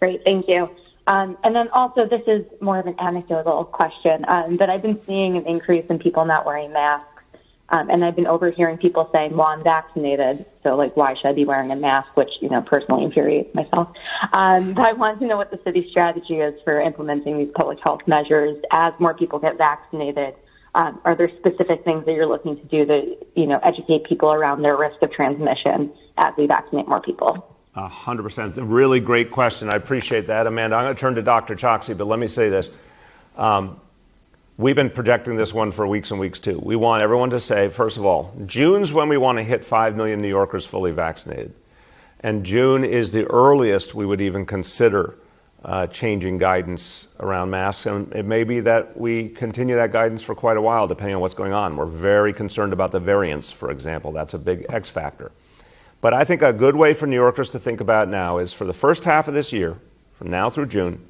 Great, thank you. And then also, this is more of an anecdotal question, but I've been seeing an increase in people not wearing masks. And I've been overhearing people saying, well, I'm vaccinated, so like, why should I be wearing a mask, which, personally infuriates myself. But I wanted to know what the city's strategy is for implementing these public health measures as more people get vaccinated. Are there specific things that you're looking to do to, educate people around their risk of transmission as we vaccinate more people? 100%. A really great question. I appreciate that, Amanda. I'm going to turn to Dr. Choksi, but let me say this. We've been projecting this one for weeks and weeks, too. We want everyone to say, first of all, June's when we want to hit 5 million New Yorkers fully vaccinated. And June is the earliest we would even consider changing guidance around masks. And it may be that we continue that guidance for quite a while, depending on what's going on. We're very concerned about the variants, for example. That's a big X factor. But I think a good way for New Yorkers to think about now is for the first half of this year, from now through June,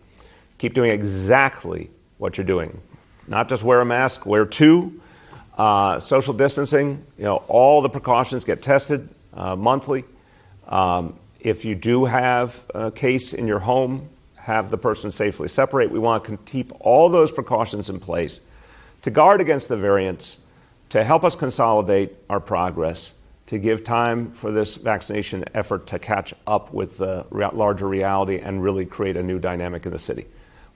keep doing exactly what you're doing. Not just wear a mask, wear two, social distancing, all the precautions, get tested monthly. If you do have a case in your home, have the person safely separate. We want to keep all those precautions in place to guard against the variants, to help us consolidate our progress, to give time for this vaccination effort to catch up with the larger reality and really create a new dynamic in the city.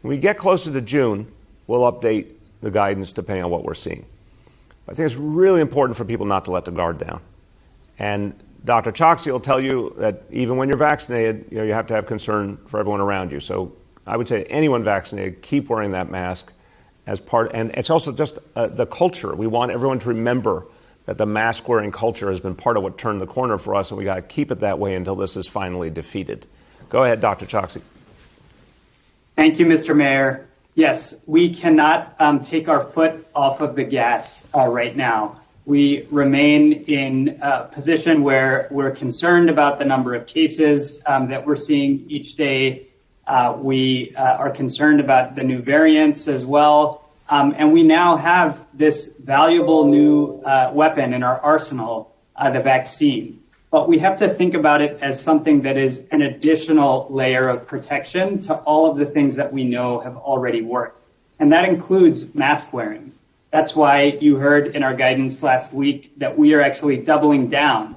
When we get closer to June, we'll update the guidance depending on what we're seeing. I think it's really important for people not to let the guard down. And Dr. Choksi will tell you that even when you're vaccinated, you have to have concern for everyone around you. So I would say anyone vaccinated, keep wearing that mask as part. And it's also just the culture. We want everyone to remember that the mask-wearing culture has been part of what turned the corner for us, and we got to keep it that way until this is finally defeated. Go ahead, Dr. Choksi. Thank you, Mr. Mayor. Yes, we cannot take our foot off of the gas right now. We remain in a position where we're concerned about the number of cases that we're seeing each day. We are concerned about the new variants as well. And we now have this valuable new weapon in our arsenal, the vaccine. But we have to think about it as something that is an additional layer of protection to all of the things that we know have already worked. And that includes mask wearing. That's why you heard in our guidance last week that we are actually doubling down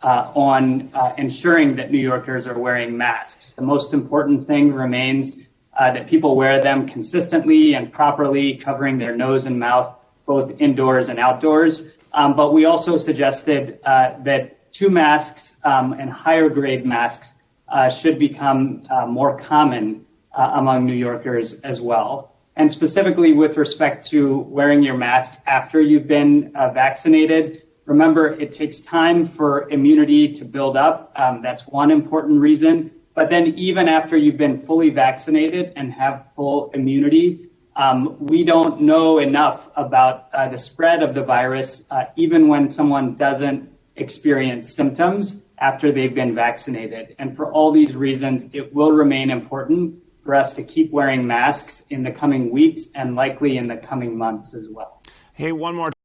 on ensuring that New Yorkers are wearing masks. The most important thing remains that people wear them consistently and properly, covering their nose and mouth, both indoors and outdoors. But we also suggested that 2 masks and higher grade masks should become more common among New Yorkers as well. And specifically with respect to wearing your mask after you've been vaccinated, remember, it takes time for immunity to build up. That's one important reason. But then even after you've been fully vaccinated and have full immunity, we don't know enough about the spread of the virus, even when someone doesn't experience symptoms after they've been vaccinated. And for all these reasons, it will remain important for us to keep wearing masks in the coming weeks and likely in the coming months as well. Hey, one more